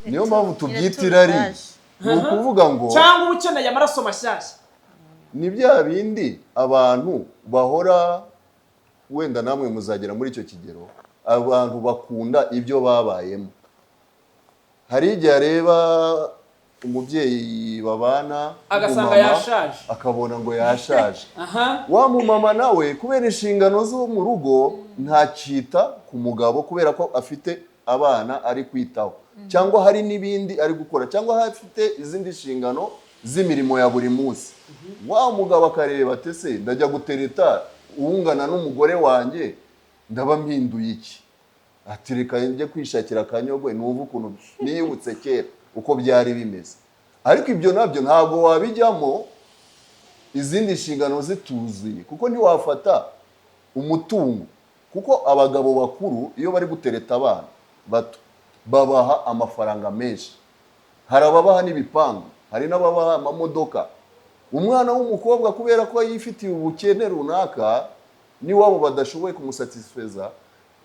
niyo mpamvu tubyitira ari ni ukuvuga ngo cyangwa ukeneye amaraso mashyashya ni bya bindi abantu bahora wenda namwe muzagera muri icyo kigero abantu bakunda ibyo babayemo hari igihe areba umubyeyi babana agasanga yashaje akabona ngo yashaje wa mumama nawe kubera inshingano zo mu rugo ntacita ku mugabo kubera ko afite abana ari kwitaho cyangwa hari n'ibindi ari gukora cyangwa afite izindi nshingano z'imirimo ya buri munsi wa mugabo akareba ati se ndajya gutereta uwungana n'umugore wanjye ndaba mpinduye iki ati reka njye kwishakira akanyogwe numva ukuntu niyibutse kera uko byari bimeze ariko ibyo nabyo ntabwo wabijyamo izindi nshingano zituzuye kuko ntiwafata umutungo kuko abagabo bakuru iyo bari gutereta abana bato babaha amafaranga menshi hari ababaha n'ibipangu hari n'ababaha amamodoka umwana w'umukobwa kubera ko yifitiye ubukene runaka niwabo badashoboye kumusatisfeza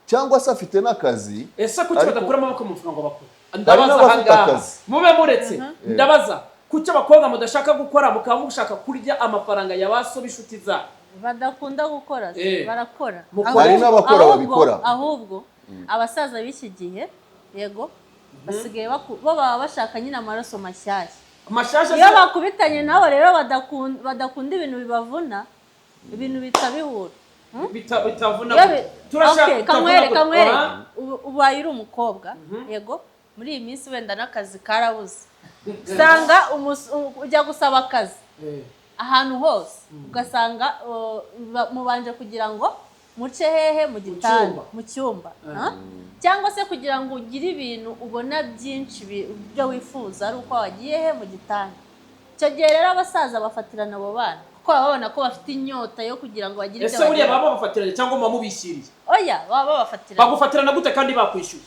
cyangwa se afite n'akazi ese kuki badakura amaboko mu mufuka ngo bakore ndabaza ahangaha mube muretse ndabaza kuki abakobwa mudashaka gukora mukaba mushaka kurya amafaranga ya baso b'inshuti zabo badakunda gukora barakora hari n'abakora babikora ahubwo abasaza b'iki gihe yego basigaye bo baba bashaka nyine amaraso mashyashya iyo bakubitanye nabo rero badakunda ibintu bibavuna ibintu bitabihura bitavuna turashaka kamwere ubaye uri umukobwa yego muri iyi minsi wenda n'akazi karabuze usanga ujya gusaba akazi ahantu hose ugasanga mubanje kugira ngo muce hehe mu gitanda mu cyumba cyangwa se kugira ngo ugire ibintu ubona byinshi byo wifuza ari uko wagiye he mu gitanda icyo gihe rero abasaza bafatirana abo bana kuko babona ko bafite inyota yo kugira ngo bagire ibyo ese buriya baba bafatiranye cyangwa mama mubishyiriye oya baba bafatiranye bagufatirana gute kandi bakwishyuye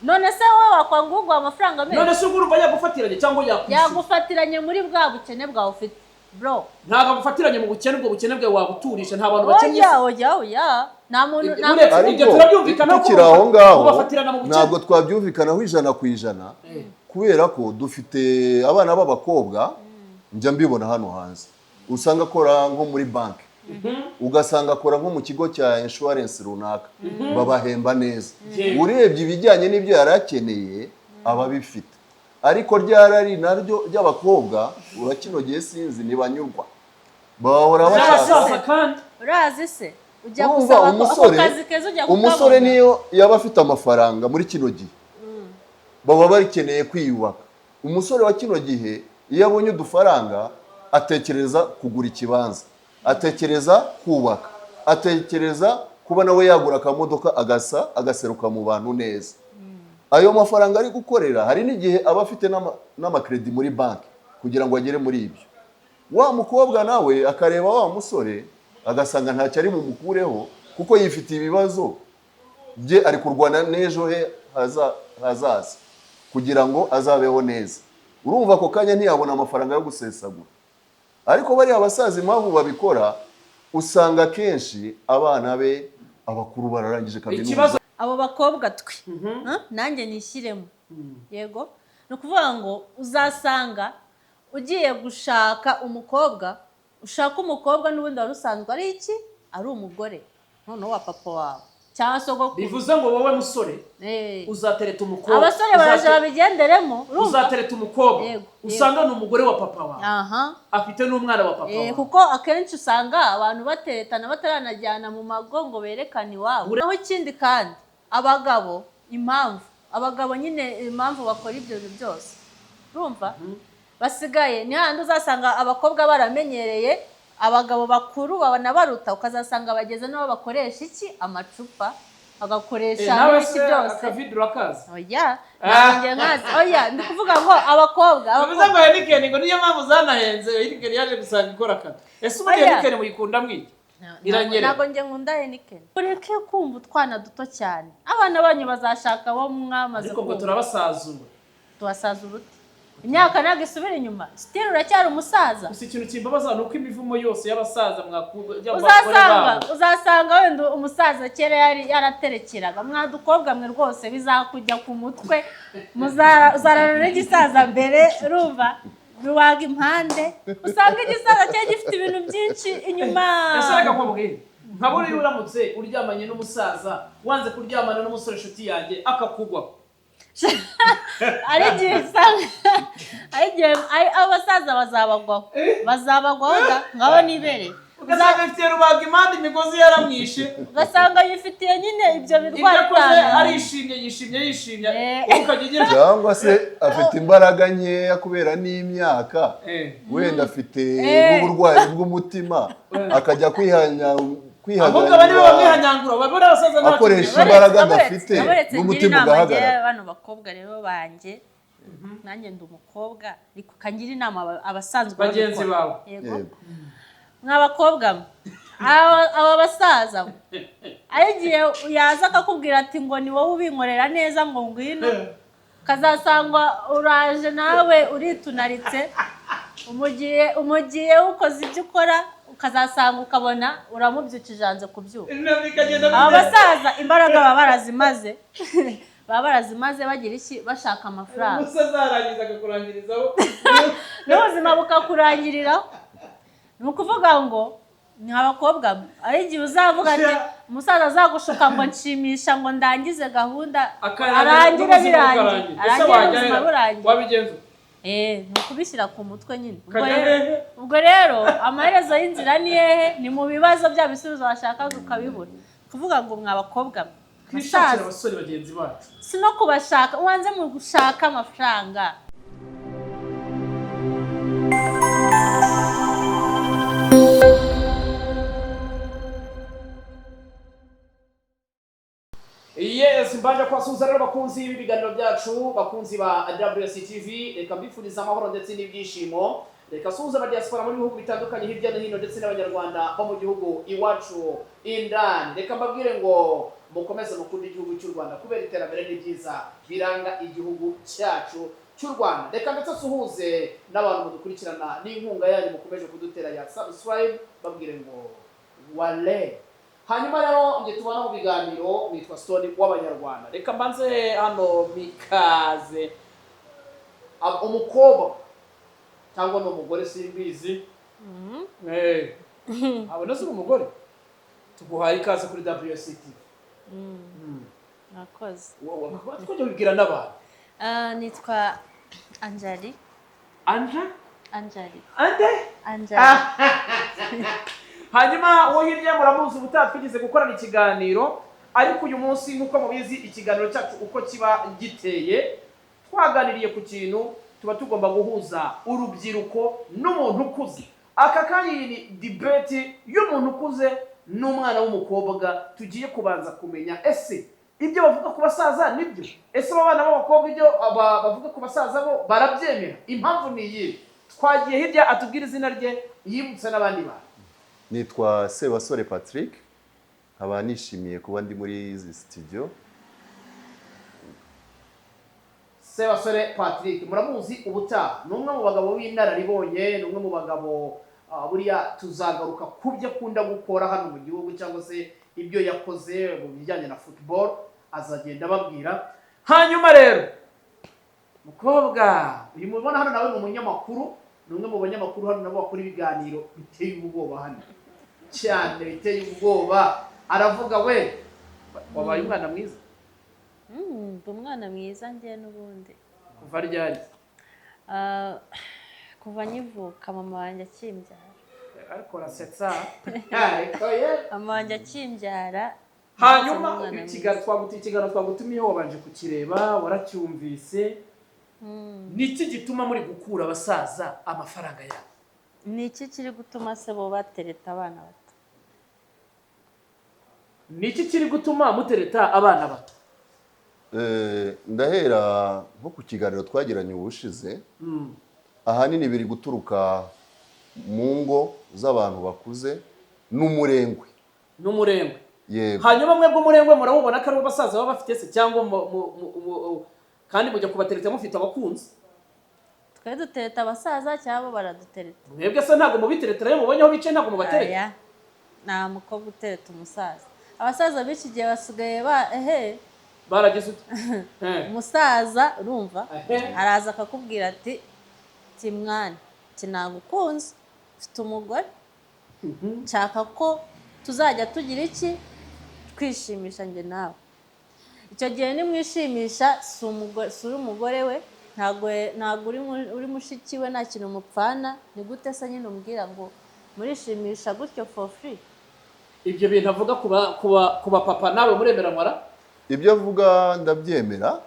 none se wowe wakwanga ugwa amafaranga menshi none se urumva yagufatiranye cyangwa yakwishyuye yagufatiranye muri bwa bukene bwawe ufite bro ntabwo agufatiranye mu bukene ubwo bukene bwawe wabuturisha nta bantu bakennye oya nta muntu ibyo turabyumvikana ko aho ngaho ntabwo twabyumvikanaho ijana ku ijana kubera ko dufite abana b'abakobwa njya mbibona hano hanze usanga akora nko muri banki ugasanga akora nko mu kigo cya insurance runaka babahemba neza urebye ibijyanye n'ibyo yari akeneye aba bifite ariko ryarari naryo ry'abakobwa urakinogeye sinzi ntibanyurwa bahora bashaka kandi urazi se ujya gusaba akazi keza ujya gukabona umusore niyo yaba afite amafaranga muri kino gihe baba bakeneye kwiyubaka umusore wa kino gihe iyo abonye udufaranga atekereza kugura ikibanza atekereza kubaka atekereza kuba nawe yagura akamodoka agaseruka mu bantu neza ayo mafaranga ari gukorera hari n'igihe aba afite n'amakredi muri banki kugira ngo agere muri ibyo wa mukobwa nawe akareba wa musore agasanga ntacyo ari bumukureho kuko yifitiye ibibazo bye ari kurwana n'ejo he hazaza kugira ngo azabeho neza urumva ako kanya ntiyabona amafaranga yo gusesagura ariko bari abasaza impamvu babikora usanga kenshi abana be abakuru bararangije kaminuza abo bakobwa twe nanjye nishyiremo yego ni ukuvuga ngo uzasanga ugiye gushaka umukobwa ushaka umukobwa n'ubundi wari usanzwe ari iki ari umugore noneho wa papa wawe cyangwa sogokuru bivuze ngo wowe musore uzatereta umukobwa abasore baraje babigenderemo uzatereta umukobwa usanga ni umugore wa papa wawe afite n'umwana wa papa wawe kuko akenshi usanga abantu bateretana bataranajyana mu mago ngo berekane iwabo naho ikindi kandi abagabo nyine impamvu bakora ibyo bintu byose urumva basigaye ni handi uzasanga abakobwa baramenyereye abagabo bakuru babana baruta ukazasanga bageze nabo bakoresha iki amacupa agakoresha n'ibiki byose akavidura kaza oya nanjye nkazi oya ndi kuvuga ngo abakobwa bivuze ngo Heineken ngo niyo mpamvu zanahenze Heineken yaje gusanga ikora akazi ese ubundi Heineken muyikunda mwiki ntabwo njye nkunda Heineken ureke kumva utwana duto cyane abana banyu bazashaka bo mwamaze ariko ngo turabasazura tubasazura uti imyaka ntabwo isubira inyuma still uracyari umusaza. gusa ikintu kimbabaza ni uko imivumo yose y'abasaza uzasanga wenda umusaza kera yaraterekeraga mwadukobwa mwe rwose bizakujya ku mutwe muzarana n'igisaza mbere urumva biwaga impande usanga igisaza cyari gifite ibintu byinshi inyuma. ese reka nkubwire nka buriya uramutse uryamanye n'umusaza wanze kuryamana n'umusore inshuti yanjye akakugwa ari igihe abasaza bazabagwaho ngabo nibere ugasanga ifitiye rubaga impande imigozi yaramwishe ugasanga yifitiye nyine ibyo birwara yishimye ukajya ugira cyangwa se afite imbaraga nkeya kubera n'imyaka wenda afite n'uburwayi bw'umutima akajya akoresha imbaraga adafite n'umutima ugahagarara. Bano bakobwa rero banjye nanjye ndi umukobwa ariko kangira inama abasanzwe bagenzi bawe mw'abakobwa aba basaza igihe yaza akakubwira ati ngo ni wowe ubinkorera neza ngo ngwino kazasangwa uraje nawe uritunaritse umugiye ukoze ibyo ukora ukazasanga ukabona uramubyukije hanze kubyuka. Aba basaza imbaraga baba barazimaze bagira iki bashaka amafaranga umusazarangiza akakurangirizaho n'ubuzima bukakurangiriraho. Ni ukuvuga ngo ni abakobwa ari igihe uzavuga ati umusaza azagushuka ngo nshimisha ngo ndangize gahunda arangire birangiye ubuzima burangiye wabigenza ni ukubishyira ku mutwe nyine. Ubwo rero amaherezo y'inzira ni hehe? Ni mu bibazo bya bisubizo washakaga ukabibura. Kuvuga ngo mw'abakobwa twishakira abasore bagenzi bacu si no kubashaka ubanze mu gushaka amafaranga. Yes, mbanje kwasuza rero bakunzi b'ibiganiro byacu bakunzi ba WC TV reka mbifuriza amahoro ndetse n'ibyishimo. Reka suza ba diaspora muri bihugu bitandukanye hirya no hino ndetse n'abanyarwanda bo mu gihugu iwacu indani. Reka mbabwire ngo mukomeze mukunda igihugu cy'u Rwanda kubera iterambere n'ibyiza biranga igihugu cyacu cy'u Rwanda. Reka ndetse suhuze n'abantu mudukurikirana n'inkunga yanyu mukomeje kudutera ya subscribe babwire ngo wale. Hanyuma rero nge tubana mu biganiro nitwa Stone w'abanyarwanda. Reka mbanze hano mikaze umukobwa cyangwa no umugore simbizi abona se umugore tuguhaye ikaze kuri WCT. Nakoze twajya kubwira n'abantu nitwa Anjali. Hanyuma uwo hirya muramuzi ubutaha twigize gukorana ikiganiro ariko uyu munsi nk'uko mubizi ikiganiro cyacu uko kiba giteye twaganiriye ku kintu tuba tugomba guhuza urubyiruko n'umuntu ukuze. Aka kanya ni debate y'umuntu ukuze n'umwana w'umukobwa tugiye kubanza kumenya ese ibyo bavuga ku basaza nibyo, ese abana b'abakobwa ibyo bavuga ku basaza bo barabyemera. Impamvu ni iyi twagiye hirya atubwira izina rye yibutsa n'abandi bantu. Nitwa Sebasore Patrick nkaba nishimiye kuba ndi muri izi studio. Sebasore Patrick muramuzi ubutaha ni umwe mu bagabo b'inararibonye, ni umwe mu bagabo buriya tuzagaruka ku byo akunda gukora hano mu gihugu cyangwa se ibyo yakoze mu bijyanye na football azagenda ababwira. Hanyuma rero mukobwa uyu mubona hano nawe ni umunyamakuru, ni umwe mu banyamakuru hano nabo bakora ibiganiro biteye ubwoba hano cyane biteye ubwoba. Aravuga we wabaye umwana mwiza. Umwana mwiza njye n'ubundi kuva ryari? Kuva nyivuka mama wanjye akimbyara. Ariko rasetsa mama wanjye akimbyara. Hanyuma ikiganiro twagutumiyeho wabanje kukireba waracyumvise. Niki gituma muri gukura abasaza amafaranga yabo? Niki kiri gutuma se bo batereta abana bato? Niki kiri gutuma mutereta abana bato? Ndahera nko ku kiganiro twagiranye ubushize. Ahanini biri guturuka mu ngo z'abantu bakuze n'umurengwe. Yego. Hanyuma mwebwe umurengwe murabubona ko ari abasaza baba bafite se cyangwa kandi mujya kubatereta mufite abakunzi? twe dutereta abasaza cyangwa baradutereta? mwebwe se ntabwo mubiteretera iyo mubonye aho bicaye ntabwo mubatereta? Aya nta mukobwa utereta umusaza. Abasaza b'iki gihe basigaye baragize ute? umusaza urumva araza akakubwira ati mwana nagukunze mfite umugore nshaka ko tuzajya tugira iki twishimisha njye nawe. Icyo gihe nimwishimisha si uri umugore we, ntabwo uri mushiki we, nta kintu mupfana. Ni gute se nyine umbwira ngo murishimisha gutyo for free? Ibyo bintu avuga ku bapapa nawe muremeranwa? Ibyo avuga ndabyemera,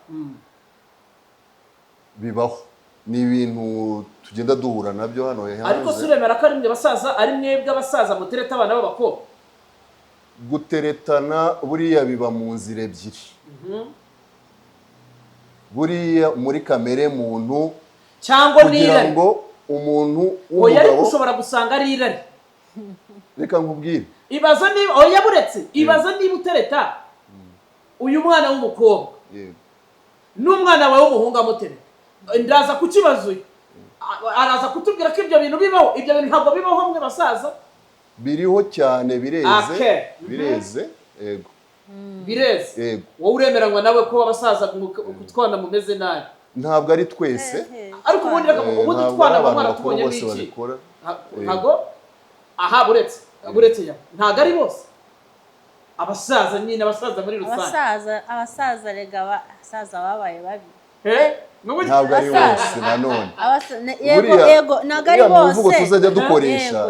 bibaho, ni ibintu tugenda duhura nabyo hano hanze. Ariko si uremera ko ari mwe basaza, ari mwebwe abasaza mutereta abana b'abakobwa? Guteretana buriya biba mu nzira ebyiri. Buriya muri kamere muntu cyangwa kugira ngo umuntu oya ariko ushobora gusanga ari irari. Reka nkubwire, ibaza niba oya buretse ibaza niba utereta uyu mwana w'umukobwa n'umwana wawe w'umuhungu amutereta, ndaza kukibazo araza kutubwira ko ibyo bintu bibaho. Ibyo bintu ntabwo bibaho hamwe basaza? biriho cyane, bireze yego bireze. Yego. Wowe uremeranwa nawe ko abasaza kutwana mumeze nabi? Ntabwo ari twese, ariko ubundi twana bamwana tubonye biki ntabwo aha buretse ya ntabwo ari bose abasaza nyine, abasaza muri rusange. Abasaza rega abasaza babaye babi. ntabwo ari bose nanone. Yego ntabwo ari bose. Mvugo tuzajya dukoresha,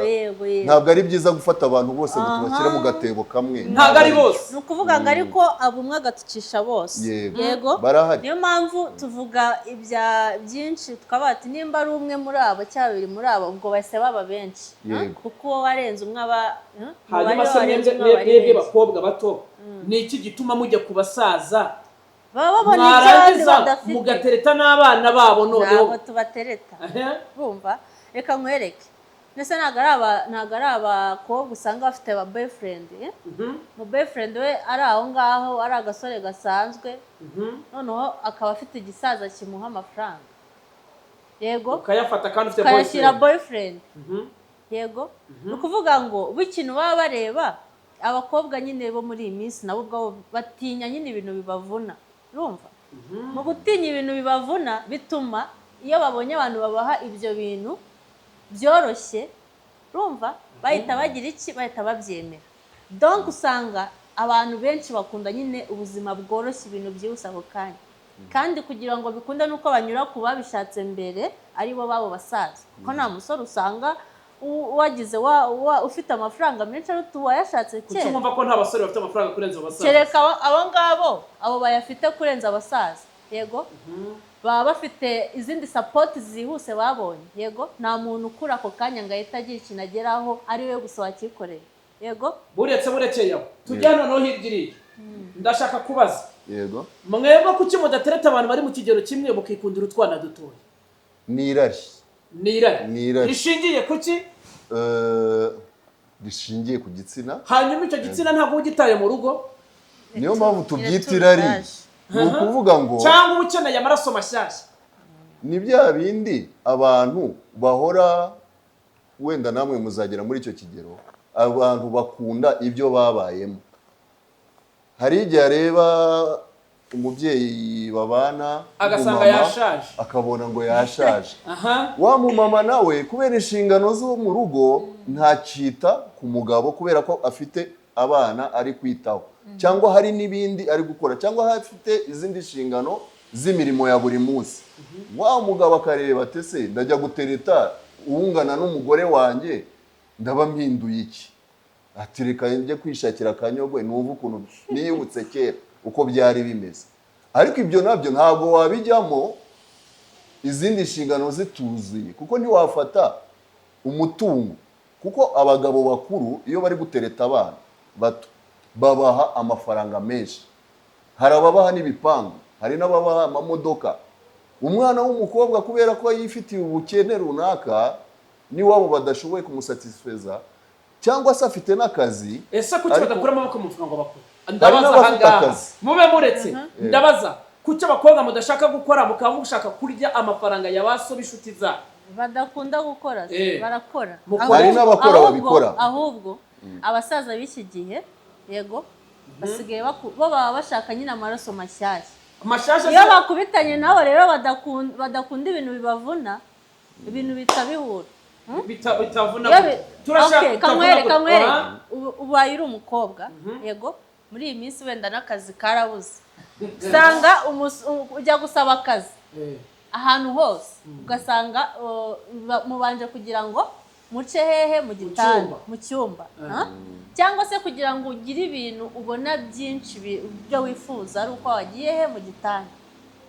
ntabwo ari byiza gufata abantu bose ngo tubashyire mu gatebo kamwe. Ntabwo ari bose. Ni ukuvuga ngo ariko abumwe agatukisha bose. Yego barahari. Niyo mpamvu tuvuga ibya byinshi tukaba ati nimba ari umwe muri abo cyangwa babiri muri abo ubwo bahise baba benshi, kuko warenze umwe aba hanyuma se mwebwe bakobwa bato ni iki gituma mujya ku basaza mwarangiza mugatereta n'abana babo? Noneho ntabwo tubatereta bumva. Reka nkwereke, mbese ntabwo ari abakobwa usanga bafite aba boyfriend. Mu boyfriend we ari aho ngaho ari agasore gasanzwe, noneho akaba afite igisaza kimuha amafaranga, yego ukayafata kandi ufite ukayashyira boyfriend. Yego ni ukuvuga ngo b'ikintu baba bareba abakobwa nyine bo muri iyi minsi nabo ubwabo batinya nyine ibintu bibavuna, urumva. Mu gutinya ibintu bibavuna bituma iyo babonye abantu babaha ibyo bintu byoroshye, urumva, bahita bagira iki, bahita babyemera. Donc usanga abantu benshi bakunda nyine ubuzima bworoshye, ibintu byihuse ako kanya, kandi kugira ngo bikunde nuko banyura ku babishatse mbere aribo babo basaza. Kuko nta musore usanga wagize ufite amafaranga menshi aruta uwayashatse kera. Kuki mwumva ko nta basore bafite amafaranga kurenza abasaza? Kereka abo ngabo bayafite kurenza abasaza, yego. Baba bafite izindi support zihuse babonye, yego. Nta muntu ukura ako kanya ngo ahita agira ikintu ageraho ari we gusa wakikoreye, yego. Buretse yaho tujyana noneho hirya ndashaka kubaza, yego, mwebwe kuki mudatereta abantu bari mu kigero kimwe mukikundira utwana dutoya? Ni irari. Rishingiye kuki? Rishingiye ku gitsina. Hanyuma icyo gitsina ntabwo ugitaye mu rugo? Niyo mpamvu tubyita irari. Ni ukuvuga ngo cyangwa ukeneye amaraso mashyashya. Ni bya bindi abantu bahora, wenda namwe muzagera muri icyo kigero, abantu bakunda ibyo babayemo. Hari igihe areba umubyeyi babana agasanga yashaje, akabona ngo yashaje. Wa mumama nawe kubera inshingano zo mu rugo ntacita ku mugabo kubera ko afite abana ari kwitaho, cyangwa hari n'ibindi ari gukora, cyangwa afite izindi nshingano z'imirimo ya buri munsi. Wa mugabo akareba ati se ndajya gutereta uwungana n'umugore wanjye ndaba mpinduye iki? Ati reka njye kwishakira akanyogwe numva ukuntu niyibutse kera uko byari bimeze. Ariko ibyo nabyo ntabwo wabijyamo izindi nshingano zituzuye, kuko ntiwafata umutungo. Kuko abagabo bakuru iyo bari gutereta abana bato babaha amafaranga menshi. Hari ababaha n'ibipangu, hari n'ababaha amamodoka. Umwana w'umukobwa kubera ko yifitiye ubukene runaka niwabo badashoboye kumusatisfeza, cyangwa se afite n'akazi. Ese kuki badakura amaboko muvuga ngo bakora? Ndabaza hanga mube muretse ndabaza kuki abakobwa mudashaka gukora mukaba mushaka kurya amafaranga ya baso b'inshuti zabo? badakunda gukora barakora hari n'abakora babikora ahubwo abasaza b'iki gihe yego basigaye bo baba bashaka nyine amaraso mashyashya iyo bakubitanye nabo rero badakunda ibintu bibavuna ibintu bitabihura bitavuna turashaka kamwere ubaye uri umukobwa yego muri iyi minsi wenda n'akazi karabuze usanga ujya gusaba akazi ahantu hose ugasanga mubanje kugira ngo muce hehe mu gitanda mu cyumba cyangwa se kugira ngo ugire ibintu ubona byinshi byo wifuza ari uko wagiye he mu gitanda.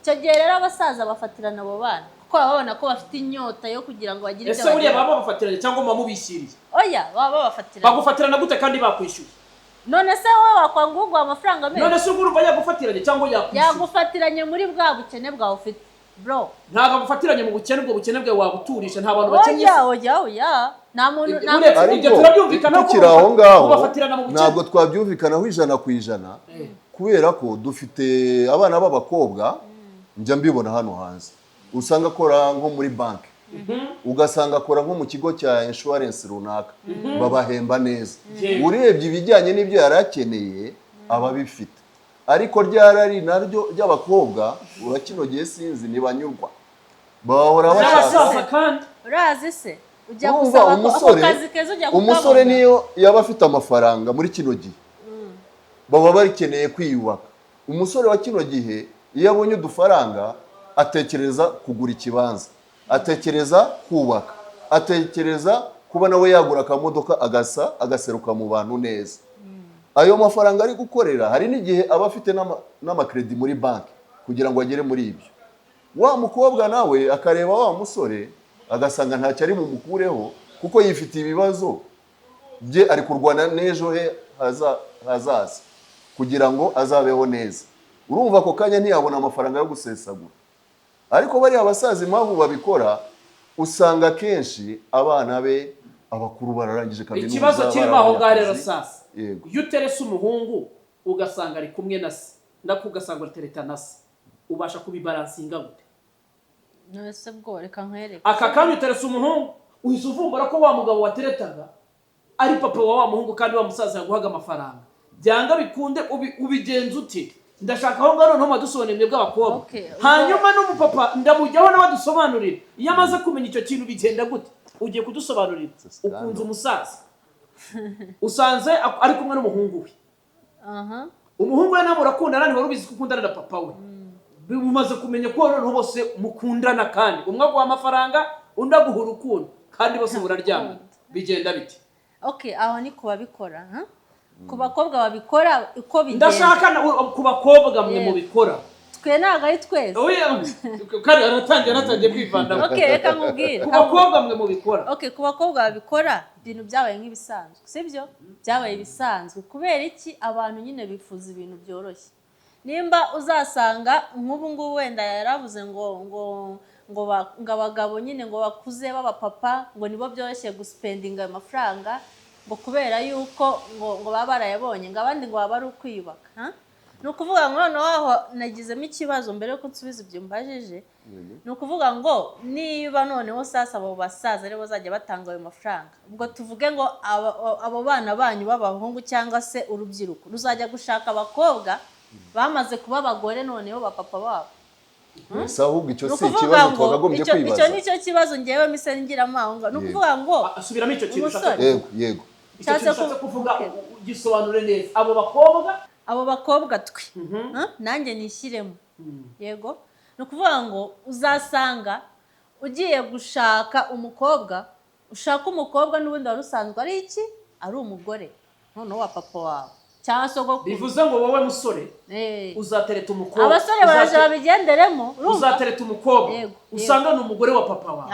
Icyo gihe rero abasaza bafatirana abo bana kuko babona ko bafite inyota yo kugira ngo bagire ibyo ese buriya baba bafatiranye cyangwa mama mubishyiriye? Oya baba bafatirana. Bagufatirana gute kandi bakwishyuye? None se wowe wakwanga ugwa amafaranga menshi? None se urumva yagufatiranye cyangwa yakwishyuye? Yagufatiranye muri bwa bukene bwawe ufite bro. Ntabwo agufatiranye mu bukene, ubwo bukene bwawe wabuturisha, nta bantu bakennye. Oya nta muntu ariko turabyumvikana ko aho ngaho bafatirana mu bukene. Ntabwo twabyumvikanaho 100% kubera ko dufite abana b'abakobwa njya mbibona hano hanze usanga akora nko muri banki ugasanga akora nko mu kigo cya insurance runaka babahemba neza urebye ibijyanye n'ibyo yarakeneye ababifite ariko ryarari naryo ry'abakobwa urakinogeye sinzi nibanyurwa bahora bashaka kandi urazi se ujya gusaba akazi keza ujya gukora umusore niyo yaba afite amafaranga muri kino gihe baba bakeneye kwiyubaka. Umusore wa kino gihe iyo abonye udufaranga atekereza kugura ikibanza, atekereza kubaka, atekereza kuba nawe yagura akamodoka agaseruka mu bantu neza. Ayo mafaranga ari gukorera hari n'igihe aba afite n'amakredi muri banki kugira ngo agere muri ibyo. Wa mukobwa nawe akareba wa musore agasanga ntacyo ari mumukureho kuko yifite ibibazo bye, ari kurwana n'ejo he hazaza kugira ngo azabeho neza. Urumva ko kanya ntiyabona amafaranga yo gusesagura. Ariko bari abasaza impamvu babikora usanga kenshi abana be abakuru bararangije kaminuza. Ikibazo kirimo aho ngaho rero sasa. Iyo uterese umuhungu ugasanga ari kumwe na se ugasanga utereta na se, ubasha kubibalansinga gute? Nose bwo reka nkwereke. Aka kanya uterese umuhungu uhise uvumbura ko wa mugabo wateretaga ari papa wa muhungu kandi wa musaza yaguhaga amafaranga. Byanga bikunde ubigenza uti ndashaka aho ngano nto madusobanurire bw'abakobwa. Hanyuma no mupapa ndamujyaho n'abadusobanurira iyo amaze kumenya icyo kintu bigenda gute. Ugiye kudusobanurira ukunze umusaza usanze ari kumwe n'umuhungu we. Umuhungu we nabo urakundana ntiwari ubizi ko ukundana na papa we. Bimaze kumenya ko noneho bose mukundana kandi umwe aguha amafaranga undi aguha urukundo kandi bose muraryamana. Bigenda biti? Aho ni kubabikora ku bakobwa babikora uko bigenda. Ndashaka ku bakobwa mwe mubikora. Twe ntago ari twese. Kandi aratangiye kwivanda. Reka nkubwire. Ku bakobwa mwe mubikora. Ku bakobwa babikora ibintu byabaye nk'ibisanzwe. Sibyo? Byabaye ibisanzwe. Kubera iki abantu nyine bifuza ibintu byoroshye. Nimba uzasanga nk'ubu ngubu wenda yaravuze ngo abagabo nyine ngo bakuze b'abapapa ngo nibo byoroshye guspendinga ayo mafaranga ngo kubera yuko ngo baba barayabonye ngo abandi ngo baba ari ukwiyubaka. Ni ukuvuga ngo noneho aho nagizemo ikibazo mbere yuko nsubiza ibyo mbajije. Ni ukuvuga ngo niba noneho sasa abo basaza rero bazajya batanga ayo mafaranga ubwo tuvuge ngo abo bana banyu b'abahungu cyangwa se urubyiruko ruzajya gushaka abakobwa bamaze kuba abagore noneho bapapa babo. Ahubwo icyo si ikibazo twakagombye kwibaza. Icyo nicyo kibazo ngewe mise ngiramo aho ngaho. Ni ukuvuga ngo asubiramo icyo kintu ushaka. Yego. Cyase kuvuga gisobanure neza. Abo bakobwa twe nanjye nishyiremo. Yego. Ni ukuvuga ngo uzasanga ugiye gushaka umukobwa, ushaka umukobwa n'ubundi wari usanzwe ari iki? Ari umugore noneho wa papa wawe. Bivuze ngo wowe musore uzatereta umukobwa. Abasore baraje babigenderemo. Uzatereta umukobwa usanga ni umugore wa papa wawe.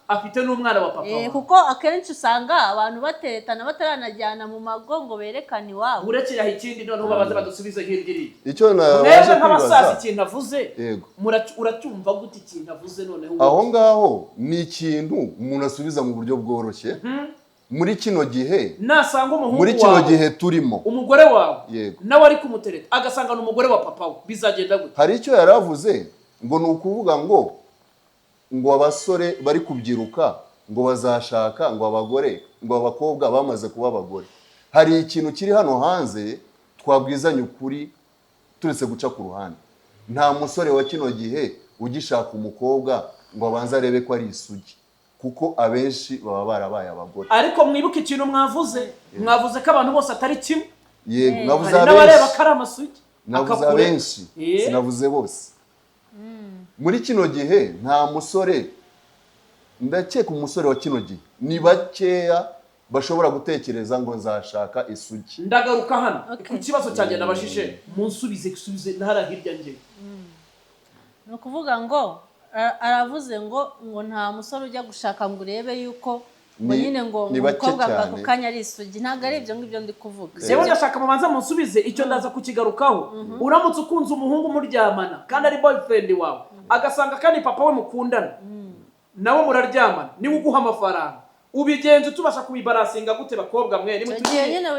Afite n'umwana wa papa wawe. Kuko akenshi usanga abantu bateretana bataranajyana mu mago ngo berekane iwabo. Urekeraho ikindi noneho babaze badusubize hirya. Icyo naje nk'abasaza ikintu avuze uracyumva gute ikintu avuze noneho? Aho ngaho ni ikintu umuntu asubiza mu buryo bworoshye muri kino gihe nasanga umuhungu muri kino gihe turimo umugore wawe yego nawe ari kumutereta agasanga n'umugore wa papa we bizagenda gute? hari icyo yaravuze ngo ni ukuvuga ngo abasore bari kubyiruka ngo bazashaka ngo abagore ngo abakobwa bamaze kuba abagore. Hari ikintu kiri hano hanze twabwizanye ukuri turetse guca ku ruhande. Nta musore wa kino gihe ugishaka umukobwa ngo abanze arebe ko ari isugi, kuko abenshi baba barabaye abagore. Ariko mwibuke ikintu mwavuze ko abantu bose atari kimwe. Yego, navuze abenshi n'abareba ko ari amasugi, navuze abenshi sinavuze bose. Muri kino gihe nta musore, ndakeka umusore wa kino gihe ni bakeya bashobora gutekereza ngo nzashaka isugi. Ndagaruka hano ku kibazo cyanjye nabashije munsubize ntara hirya nge. Ni ukuvuga ngo aravuze ngo nta musore ujya gushaka ngo urebe yuko ngo nyine ngo umukobwa ako kanya ari isugi. Ntabwo ari ibyo ngibyo ndi kuvuga. Sewe ndashaka mubanza munsubize icyo ndaza kukigarukaho. Uramutse ukunze umuhungu muryamana kandi ari boyfriend wawe agasanga kandi papa we mukundana nawe muraryamana niwe uguha amafaranga, ubigenze tubasha kubibarasinga gute bakobwa mwe? Ni mutugiye nyine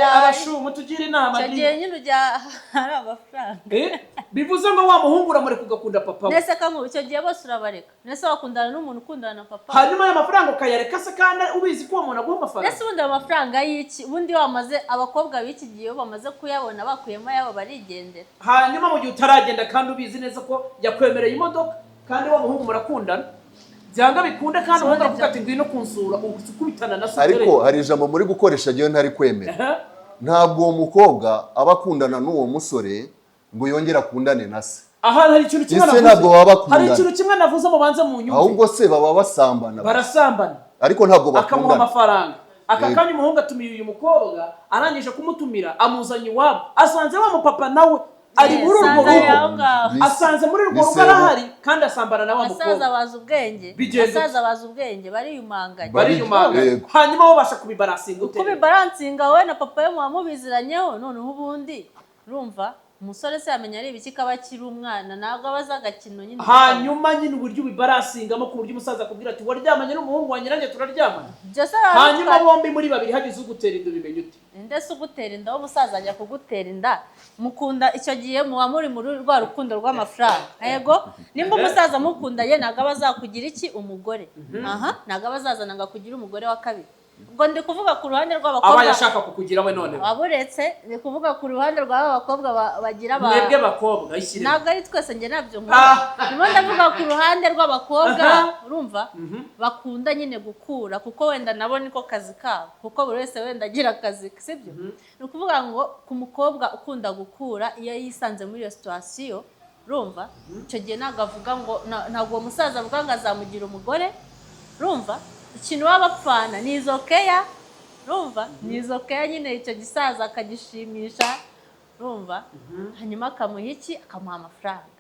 abashu mutugire inama cyagiye nyine ujya hari amafaranga bivuze ngo wa muhungu uramureka ugakunda papa we. Nese kangu icyo gihe bose urabareka. Nese wakundana n'umuntu ukundana na papa, hanyuma ya mafaranga ukayareka se kandi ubizi ko uwo muntu aguha amafaranga. Nese ubundi amafaranga y'iki? Ubundi wamaze abakobwa b'iki gihe bamaze kuyabona bakuyemo yabo barigendera. Hanyuma mu gihe utaragenda kandi ubizi neza ko yakwemereye imodoka kandi wa muhungu murakundana, byanga bikunde kandi ubundi aravuga ati ngwino kunsura ukubitana na sotere. Ariko hari ijambo muri gukoresha gihe ntari kwemera. Ntabwo uwo mukobwa aba akundana n'uwo musore ngo yongera akundane na se. Aha hari ikintu kimwe navuze. Ntabwo baba bakundana. Hari ikintu kimwe navuze mubanze mu nyumve. Ahubwo se baba basambana. Barasambana. Ariko ntabwo bakundana. Akamuha amafaranga. Akakanya umuhungu atumiye uyu mukobwa, arangije kumutumira amuzanye iwabo. Asanze wa mupapa nawe ari muri urwo rugo. Asanze muri urwo rugo arahari kandi asambana na wa mukobwa. Asaza baza ubwenge. Asaza baza ubwenge bariyumanganya. Hanyuma bo basha kubibarasinga ute? Kubibaransinga we na papa we mubiziranyeho noneho ubundi urumva umusore se yamenya ari ibiki kaba kiri umwana ntabwo abaza agakino nyine. Hanyuma nyine uburyo ubibarasingamo ku buryo umusaza akubwira ati waryamanye n'umuhungu wanjye nanjye turaryamana. Hanyuma bombi muri babiri hagize ugutera inda bimenye ute? Ndetse ugutera inda umusaza ajya kugutera inda mukunda icyo gihe muba muri rwa rukundo rw'amafaranga. Yego, nimba umusaza mukundanye ntabwo abazakugira iki umugore. Ntabwo abazazana ngo akugira umugore wa kabiri. Ubwo ndi kuvuga ku ruhande rw'abakobwa aba yashaka kukugira we none. Waburetse ndi kuvuga ku ruhande rw'abakobwa bagira mwebwe bakobwa ishyire. Ntabwo ari twese nge nabyo nkora. Ndimo ndavuga ku ruhande rw'abakobwa urumva bakunda nyine gukura kuko wenda nabo niko kazi kabo kuko buri wese wenda agira akazi sibyo. Ni ukuvuga ngo ku mukobwa ukunda gukura iyo yisanze muri iyo situation urumva icyo gihe ntabwo avuga ngo ntabwo uwo musaza avuga ngo azamugira umugore urumva. Ikintu baba bapfana ni izo keya urumva, ni izo keya nyine icyo gisaza akagishimisha urumva, hanyuma akamuha iki akamuha amafaranga.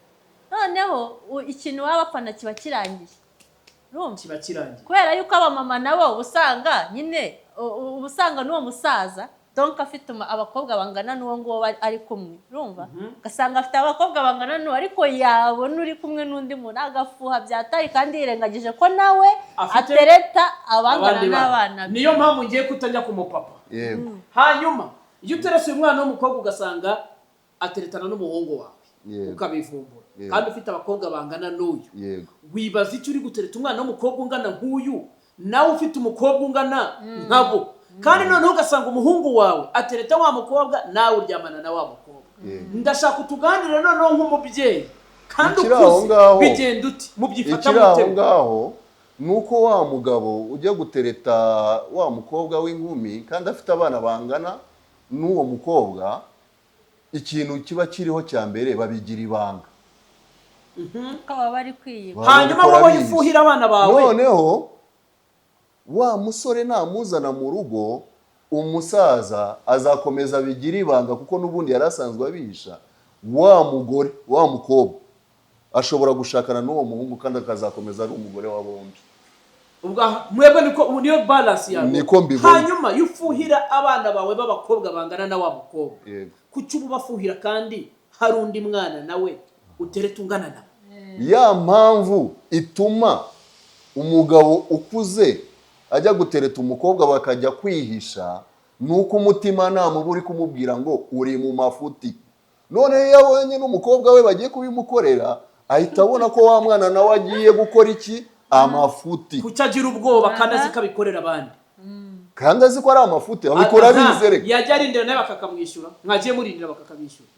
Noneho ikintu baba bapfana kiba kirangiye urumva, kiba kirangiye kubera yuko abamama nabo ubusanga nyine ubusanga n'uwo musaza donc afite abakobwa bangana n'uwo nguwo ari kumwe urumva, ugasanga afite abakobwa bangana n'uwo ariko yabona uri kumwe n'undi muntu agafuha byataye kandi yirengagije ko nawe atereta abangana n'abana. Niyo mpamvu ngiye kutajya ku mupapa. Hanyuma iyo uterese uyu mwana w'umukobwa ugasanga ateretana n'umuhungu wawe ukabivumbura kandi ufite abakobwa bangana n'uyu, wibaza icyo uri gutereta umwana w'umukobwa ungana nk'uyu nawe ufite umukobwa ungana nkabo kandi noneho ugasanga umuhungu wawe atereta wa mukobwa nawe uryamana na wa mukobwa. Ndashaka utuganire noneho nk'umubyeyi kandi ukuze bigenda uti mubyifata mute? Ngaho nuko wa mugabo ujya gutereta wa mukobwa w'inkumi kandi afite abana bangana n'uwo mukobwa, ikintu kiba kiriho cya mbere babigira ibanga. Kaba bari kwiyiba. Hanyuma wowe yifuhira abana bawe. Noneho wa musore namuzana mu rugo umusaza azakomeza bigira ibanga kuko nubundi yarasanzwe abisha. Wa mugore wa mukobwa ashobora gushakana n'uwo muhungu kandi akazakomeza ari umugore wa bombi. Ubwa mwebwe niko niyo balance yawe. Niko mbibona. Hanyuma yufuhira abana bawe b'abakobwa bangana na wa mukobwa. Kuki ububafuhira kandi hari undi mwana nawe utereta ungana nawe? Ya mpamvu ituma umugabo ukuze ajya gutereta umukobwa bakajya kwihisha, nuko umutima nama uba uri kumubwira ngo uri mu mafuti. None iyo abonye n'umukobwa we bagiye kubimukorera, ahita abona ko wa mwana nawe agiye gukora iki? Amafuti. Kuki agira ubwoba kandi azi ko abikorera abandi? Kandi azi ko ari amafuti, abikora bizereka. Yajya arindira nawe bakakamwishyura, mwagiye murindira bakakamwishyura.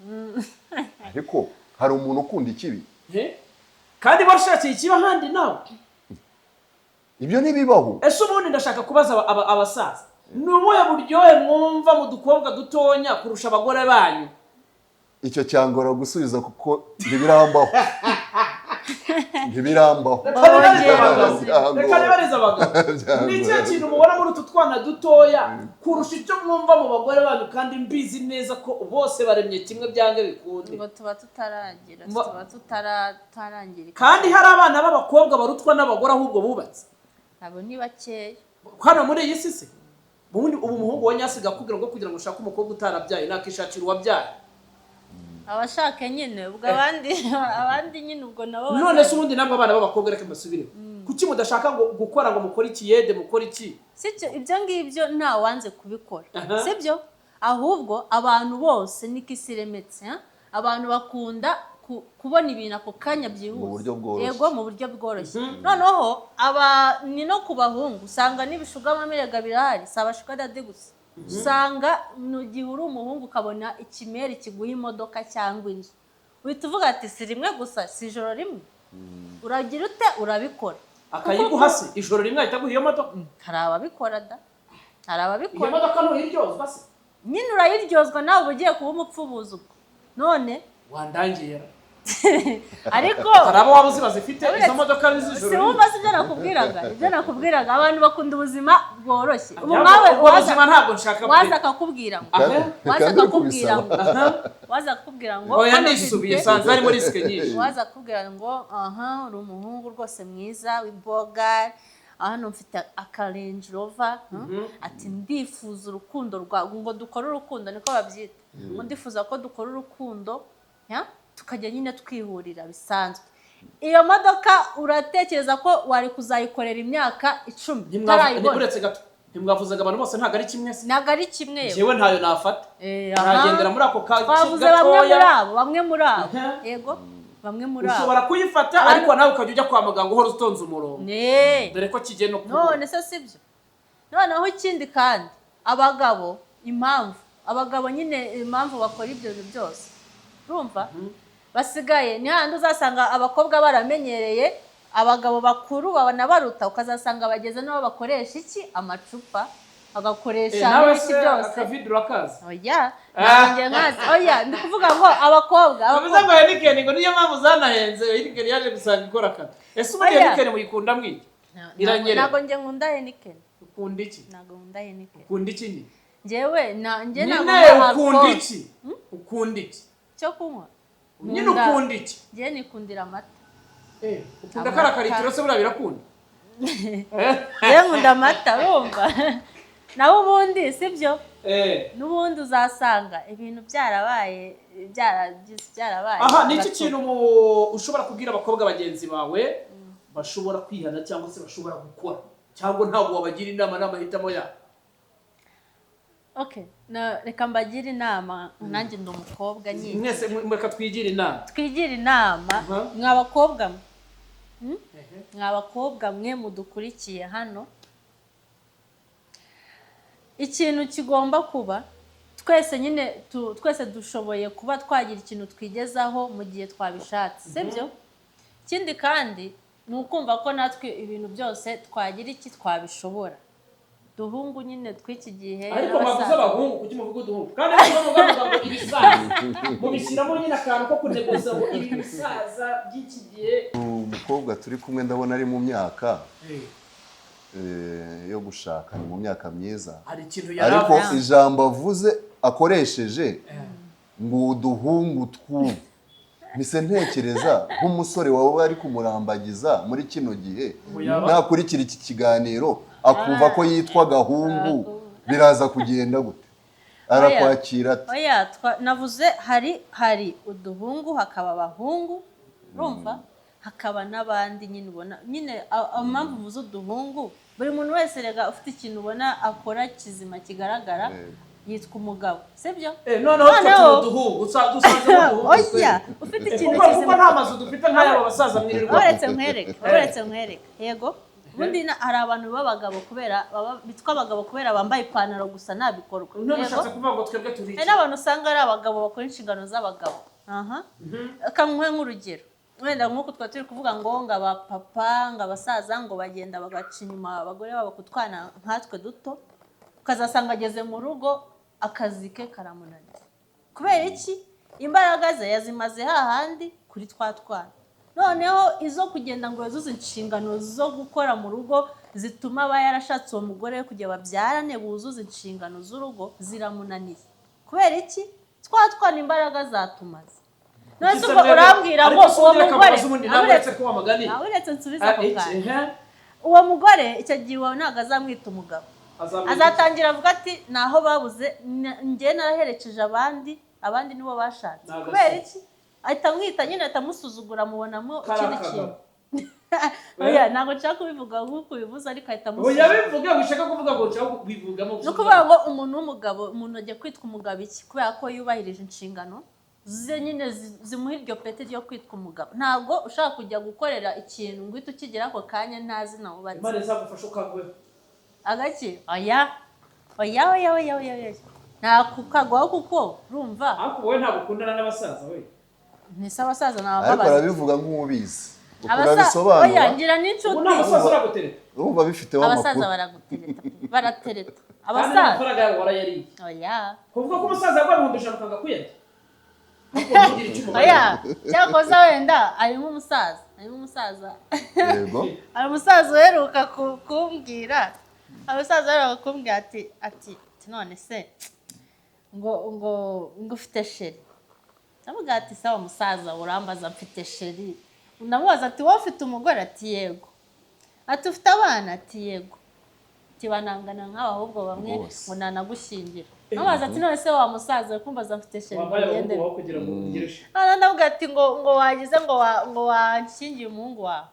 Ariko hari umuntu ukunda ikibi. Kandi barashakiye ikiba handi nawe. Ibyo ntibibaho. Ese ubundi ndashaka kubaza abasaza, ni ubuhe buryohe mwumva mu dukobwa dutonya kurusha abagore banyu? Icyo cyangora gusubiza kuko ntibirambaho. Ntibirambaho. Reka nibarize abagabo. Ni ikihe kintu mubona muri utu twana dutoya kurusha icyo mwumva mu bagore banyu, kandi mbizi neza ko bose baremye kimwe byange bikunde? Ngo tuba tutarangirika. Kandi hari abana b'abakobwa barutwa n'abagore ahubwo bubatse. Abo ni bakeya. Hano muri iyi si se, ubu umuhungu wa nyasiga akubwira ngo kugira ngo ushake umukobwa utarabyaye nakishakira uwabyaye. Abashaka nyine ubwo abandi nyine ubwo nabo. None se ubundi namwe abana b'abakobwa reka mbasubire. Kuki mudashaka ngo gukora ngo mukore ikiyede mukore iki? Sicyo ibyo ngibyo nta wanze kubikora. Sibyo? Ahubwo abantu bose nikisiremetse, abantu bakunda kubona ibintu ako kanya byihuse. Yego mu buryo bworoshye. Noneho ni no kubahungu usanga n'ibishugamameraga birahari, sabashuka dade gusa. Usanga nugihe uri umuhungu ukabona ikimeri kiguha imodoka cyangwa inzu, uhita uvuga ati si rimwe gusa, si ijoro rimwe. Uragira ute? Urabikora. Akayiguha se ijoro rimwe ahita aguha iyo modoka? Hari ababikora da. Hari ababikora. Iyo modoka ntuyiryozwa se? Nyine urayiryozwa nawe uba ugiye kuba umupfubuzi ubwo. None wandangiye. Ariko hari abo waba uzi bazifite izo modoka n'izijoro. Si wumva se ibyo nakubwiraga abantu bakunda ubuzima bworoshye. Ubu nawe ubuzima ntabwo nshaka waza akakubwira ngo waza akakubwira ngo oya nisubiye sanze ari muri risk nyinshi. Waza akakubwira ngo uri umuhungu rwose mwiza w'imboga, hano mfite aka Range Rover, ati ndifuza urukundo rwawe, ngo dukore urukundo niko babyita, ngo ndifuza ko dukora urukundo tukajya nyine twihurira bisanzwe. Iyo modoka uratekereza ko wari kuzayikorera imyaka 10 utarayibona? Uretse gato ntimwavuzaga abantu bose ntago ari kimwe se? Ntago ari kimwe yewe. Jewe ntayo nafata. Nagendera muri ako kazi gatoya. Bamwe muri abo. Yego. Bamwe muri abo. Ushobora kuyifata ariko nawe ukajya ujya kwa muganga uhora utonze umurongo. Dore ko kigeno kuba. None se sibyo. Noneho ikindi kandi abagabo nyine impamvu bakora ibyo byose. Urumva? Basigaye ni handi uzasanga abakobwa baramenyereye abagabo bakuru babana baruta, ukazasanga bageze nabo bakoresha iki amacupa, bagakoresha n'iki byose. Akavidura kaza. Oya, nanjye nkazi. Oya, ndi kuvuga ngo abakobwa. Bivuze ngo Heineken ngo niyo mpamvu zanahenze, Heineken yaje gusanga ikora kata. Ese ubundi Heineken muyikunda mwiki? Iranyere. Ntago nge nkunda Heineken. Ukunda iki? Ntago nkunda Heineken. Ukunda iki ni? Njyewe ntago ukunda iki? Ukunda iki? Cyo kunywa. Nyine ukunda iki? Njye nikundira amata. Ukunda karakaritiro se buriya birakunda? Njye nkunda amata urumva. Naho ubundi sibyo? N'ubundi uzasanga ibintu byarabaye. Aha, ni iki kintu ushobora kubwira abakobwa bagenzi bawe bashobora kwihana cyangwa se bashobora gukora, cyangwa ntabwo wabagira inama n'amahitamo yabo? Okay, reka mbagira inama, nanjye ndi umukobwa nyine. Mwese mureka twigira inama. Twigira inama mw'abakobwa mwe. Mw'abakobwa mwe mudukurikiye hano. Ikintu kigomba kuba twese nyine twese dushoboye kuba twagira ikintu twigezaho mu gihe twabishatse, sibyo? Ikindi kandi ni ukumva ko natwe ibintu byose twagira iki twabishobora. Duhungu nyine tw'iki gihe. Ariko bavuze abahungu kuki muvuga duhungu? Kandi niba muvuga ngo ibisaza mubishyiramo nyine akantu ko kuneguza ngo ibi bisaza by'iki gihe. Umukobwa turi kumwe ndabona ari mu myaka yo gushaka, ni mu myaka myiza. Ariko ijambo avuze akoresheje ngo uduhungu tw'ubu, mise ntekereza nk'umusore wawe ari kumurambagiza muri kino gihe nakurikira iki kiganiro akumva ko yitwa gahungu, biraza kugenda gute? Arakwakira ati? Oya, navuze hari uduhungu hakaba abahungu, urumva? hakaba n'abandi nyine ubona nyine impamvu muzo uduhungu buri muntu wese rega ufite ikintu ubona akora kizima kigaragara yitwa umugabo sibyo noneho duhungu dusanze mu oya ufite ikintu kuko nta mazu dufite nk'aya basaza mwirirwa uretse nkwereke yego ubundi hari abantu b'abagabo kubera bitwa abagabo kubera bambaye ipantaro gusa nabikorwa ntabashatse kuvuga ngo twebwe turiye hari n'abantu usanga ari abagabo bakora inshingano z'abagabo akamwe nk'urugero wenda nk'uko twari turi kuvuga ngo abapapa ngo abasaza ngo bagenda bagaca inyuma abagore babo kutwana nkatwe duto ukazasanga ageze mu rugo akazi ke karamunaniye kubera iki imbaraga ze yazimaze hahandi kuri twana noneho izo kugenda ngo yuzuze inshingano zo gukora mu rugo zituma aba yarashatse uwo mugore kujya babyarane buzuze inshingano z'urugo ziramunaniye kubera iki twana imbaraga zatumaze none ubwo urambwira ngo uwo mugore uretse nsubiza ako kanya uwo mugore icyo gihe uwo ntabwo azamwita umugabo azatangira avuga ati naho babuze njye naraherekeje abandi nibo bashatse kubera iki ahita amwita nyine atamusuzugura mubonamo ikindi kintu oya ntabwo nshaka kubivuga nk'uko ubivuze ariko ahita amusuzugura oya bivuga wishaka kuvuga ngo nshaka kubivugamo ni ukuvuga ngo umuntu w'umugabo umuntu agiye kwitwa umugabo iki kubera ko yubahirije inshingano ze nyine zimuha iryo pete ryo kwitwa umugabo ntabwo ushaka kujya gukorera ikintu ngo uhite ukigera ako kanya ntazi nawe ubatse imana izagufasha ukagweho agaki oya ntakukagwaho kuko urumva ariko wowe ntabwo ukundana n'abasaza we ntise abasaza ntabwo ariko arabivuga nk'ubizi ukurabisobanura oya ngira n'inshuti n'abasaza uragutereta urumva bifiteho amakuru abasaza baratereta abasaza amafaranga yabo warayariye oya kuvuga ko umusaza yagwa ibihumbi ijana ukanga kuyarya oya cyakoze wenda arimo umusaza yego hari umusaza uheruka kumbwira ati none se ngo ufite sheri ndavuga ati sawa musaza urambaza mfite sheri ndamubaza ati wowe ufite umugore ati yego ati ufite abana ati yego ati banangana nk'aba ahubwo bamwe ngo nanagushyingira ndamubaza ati none se wa musaza kumbaza mfite sheri ngende ndavuga ati ngo wagize ngo wanshyingiye umuhungu wawe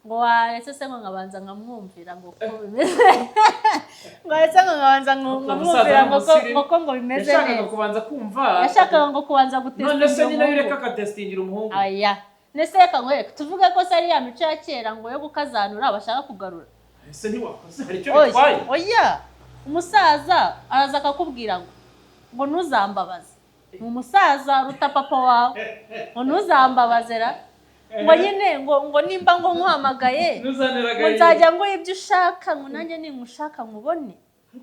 ngo waretse se ngo nkabanza nkamwumvira ngo ko bimeze ngo waretse ngo nkabanza nkamwumvira ngo bimeze neza yashakaga kubanza kumva yashakaga ngo kubanza gutestingira none se nyine yureka akatestingira umuhungu aya nese reka nkwereke tuvuge ko se ari ya mico ya kera ngo yo gukazanura bashaka kugarura ese ntiwakoze hari icyo bitwaye oya umusaza araza akakubwira ngo ntuzambabaze ni umusaza ruta papa wawe ngo ntuzambabaze ra ngo nyine ngo nimba ngo nkuhamagaye ngo nzajya ngo ibyo ushaka ngo nanjye ningushaka nkubone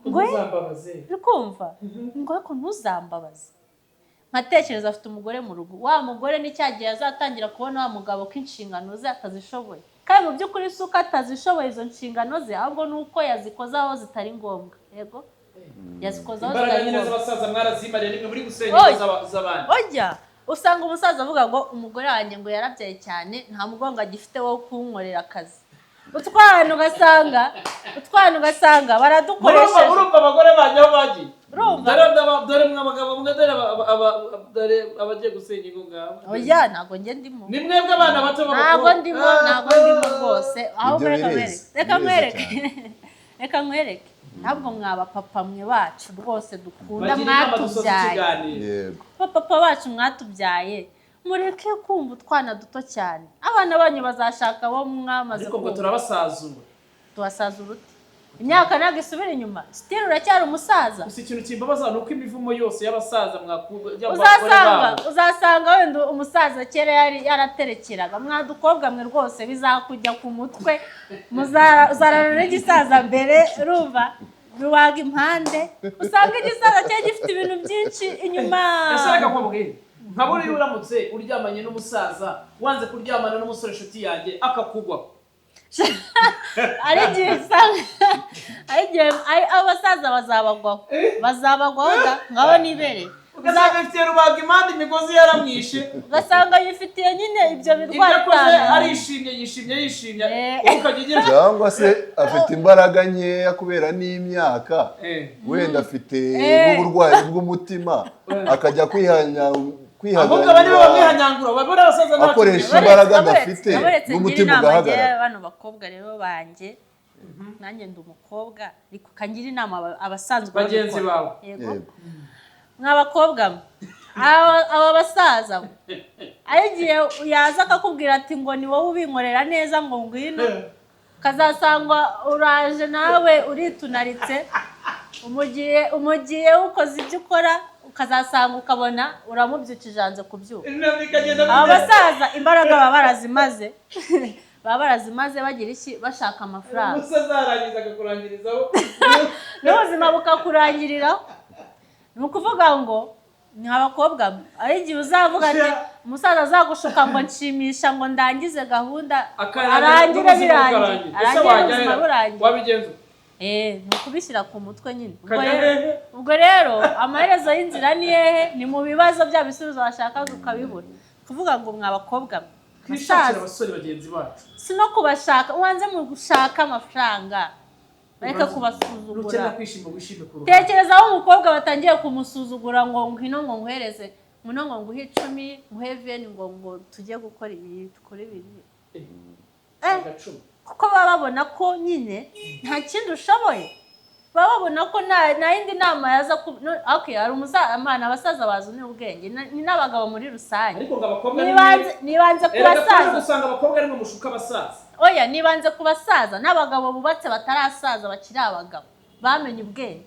ngo urikumva ngo ariko ntuzambabaze nkatekereza afite umugore mu rugo wa mugore n'icyagiye azatangira kubona wa mugabo ko inshingano ze atazishoboye kandi mu by'ukuri si uko atazishoboye izo nshingano ze ahubwo ni uko yazikoze aho zitari ngombwa yego yazikoze aho zitari ngombwa imbaraga nyine z'abasaza mwarazimariye nimwe muri gusenya z'abandi oya usanga umusaza avuga ngo umugore wanjye ngo yarabyaye cyane nta mugongo agifite wo kunkorera akazi utwana ugasanga baradukoresheje urumva abagore banjye aho bagiye urumva dore mwabagabo mwe dore abagiye gusenya ingo ngabo oya ntabwo njye ndimo ni mwebwe abana bato ntabwo ndimo rwose ahubwo reka nkwereke ntabwo mwaba papa mwe bacu rwose dukunda mwatubyaye papa bacu mwatubyaye mureke kumva utwana duto cyane abana banyu bazashaka abo mwamaze ariko ngo turabasazura tubasazura ute imyaka ntabwo isubira inyuma sitiri uracyari umusaza gusa ikintu kimbabaza ni uko imivumo yose y'abasaza uzasanga wenda umusaza kera yaraterekeraga mwadukobwa mwe rwose bizakujya ku mutwe muzarana n'igisaza mbere urumva biwaga impande usanga igisaza cyari gifite ibintu byinshi inyuma yashaka kumubwira nka buriya uramutse uryamanye n'umusaza wanze kuryamana n'umusore inshuti yanjye akakugwa ari igihe abasaza bazabagwaho ngabo nibere ugasanga ifitiye rubaga impande imigozi yaramwishe ugasanga yifitiye nyine ibyo birwara cyane arishimye yishimye ukajya cyangwa se afite imbaraga nkeya kubera n'imyaka wenda afite n'uburwayi bw'umutima akajya kwihanya ahubwo abandi bamwihanyangura babona abasaza nta akoresha imbaraga adafite n'umutima ugahagarara. bano bakobwa rero banjye nanjye ndi umukobwa ariko kangira inama abasanzwe bagenzi bawe. Yego mw'abakobwa aba basaza agiye yaza akakubwira ati ngo ni wowe ubinkorera neza ngo ngwino kazasangwa uraje nawe uritunaritse umugiye ukoze ibyo ukora ukazasanga ukabona uramubyukije hanze kubyuka. Aba basaza imbaraga baba barazimaze bagira iki bashaka amafaranga umusazarangiza akakurangirizaho n'ubuzima bukakurangiriraho. Ni ukuvuga ngo ni abakobwa ari igihe uzavuga ati umusaza azagushuka ngo nshimisha ngo ndangize gahunda arangire birangiye ubuzima burangiye wabigenza ni ukubishyira ku mutwe nyine. Ubwo rero amaherezo y'inzira ni hehe? Ni mu bibazo bya bisubizo washakaga ukabibura. Kuvuga ngo mw'abakobwa twishakira abasore bagenzi bacu si no kubashaka ubanze mu gushaka amafaranga bareka kubasuzugura. Tekereza aho umukobwa batangiye kumusuzugura ngo ngwino ngo nguhereze ngwino ngo nguhe 10 nguhe 20 ngo tujye gukora ibi tukore ibi kuko baba babona ko nyine nta kindi ushoboye. Baba babona ko nta yindi nama yaza okay hari amana abasaza bazi n'ubwenge ni n'abagabo muri rusange. Ariko ngo abakobwa nibanze kubasaza usanga abakobwa ari mu mushuka abasaza. Oya nibanze kubasaza n'abagabo bubatse batarasaza bakiri abagabo bamenye ubwenge.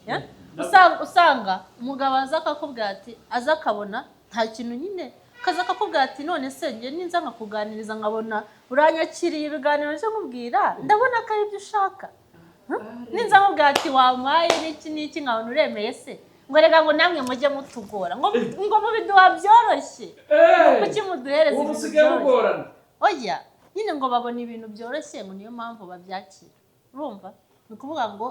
Usanga umugabo aza akakubwira ati aza akabona nta kintu nyine kaza akakubwira ati none se nge ninza nkakuganiriza nkabona uranyakiriye ibiganiro cyo nkubwira ndabona ko ari byo ushaka. Ninza nkubwira ati wamaye n'iki nkabona uremeye se ngo rega ngo namwe mujye mutugora ngo mubiduha byoroshye kuki muduhereza ibintu byoroshye. Oya nyine ngo babona ibintu byoroshye ngo niyo mpamvu babyakira. Urumva ni ukuvuga ngo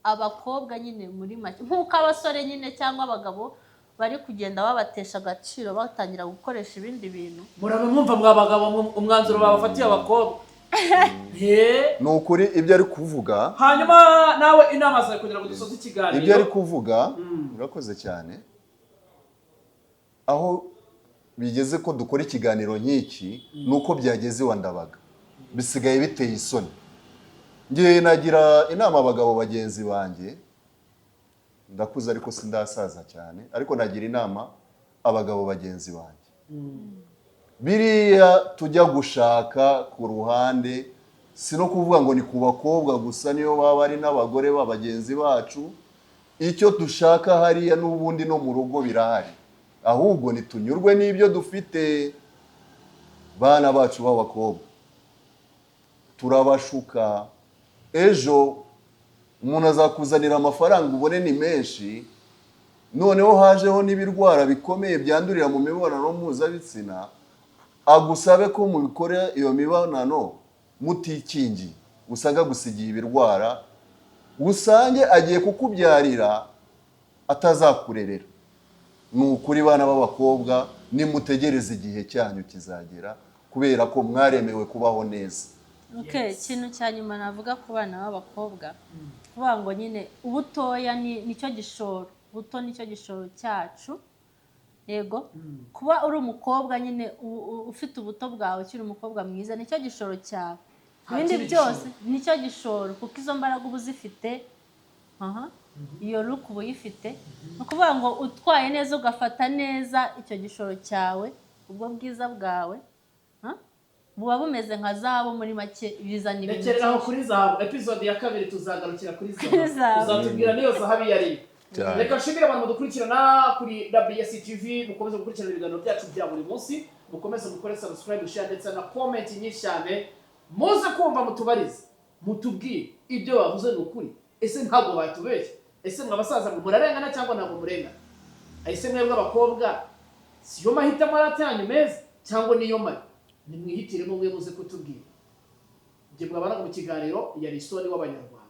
abakobwa nyine muri make nk'uko abasore nyine cyangwa abagabo bari kugenda babatesha agaciro batangira gukoresha ibindi bintu. Murabe mwumva mw'abagabo umwanzuro babafatiye abakobwa ni ukuri ibyo ari kuvuga. Hanyuma nawe inama zawe kugira ngo dusoze ikiganiro. Ibyo ari kuvuga urakoze cyane. Aho bigeze ko dukora ikiganiro nk'iki nuko byageze iwa Ndabaga bisigaye biteye isoni. Ngiye nagira inama abagabo bagenzi banjye ndakuze ariko sindasaza cyane ariko nagira inama abagabo bagenzi banjye. Biriya tujya gushaka ku ruhande si no kuvuga ngo ni ku bakobwa gusa niyo baba ari n'abagore b'abagenzi bacu. Icyo dushaka hariya n'ubundi no mu rugo birahari, ahubwo nitunyurwe n'ibyo dufite. Bana bacu b'abakobwa turabashuka, ejo umuntu azakuzanira amafaranga ubone ni menshi, noneho hajeho n'ibirwara bikomeye byandurira mu mibonano mpuzabitsina, agusabe ko mubikora iyo mibonano mutikingiye, usanga gusigiye ibirwara, usange agiye kukubyarira atazakurerera. Ni ukuri bana b'abakobwa nimutegereze igihe cyanyu kizagera, kubera ko mwaremewe kubaho neza. Ikintu cya nyuma navuga ku bana b'abakobwa kuvuga ngo nyine ubutoya nicyo gishoro, buto nicyo gishoro cyacu. Yego kuba uri umukobwa nyine ufite ubuto bwawe ukiri umukobwa mwiza nicyo gishoro cyawe. Ibindi byose nicyo gishoro kuko izo mbaraga uba uzifite, iyo look uba uyifite. Ni ukuvuga ngo utwaye neza ugafata neza icyo gishoro cyawe, ubwo bwiza bwawe buba bumeze nka zahabu. Muri make bizana ibintu. Rekereraho kuri zahabu. Episode ya 2 tuzagarukira kuri zahabu. Uzatubwira niyo zahabu yari. Reka nshimire abantu mudukurikirana kuri WS TV, mukomeze gukurikirana ibiganiro byacu bya buri munsi, mukomeze mukore subscribe, share ndetse na comment nyinshi cyane. Muze kumva mutubarize, mutubwire ibyo bavuze ni ukuri, ese ntabwo batubeshye, ese mwabasaza murarengana cyangwa ntabwo murengana, ese mwebwe abakobwa siyo mahitamo aratanye meza cyangwa niyo mabi, nimwihitiremo mwe muze kutubwira. Ngiye mwabana mu kiganiro ya Risoni w'Abanyarwanda.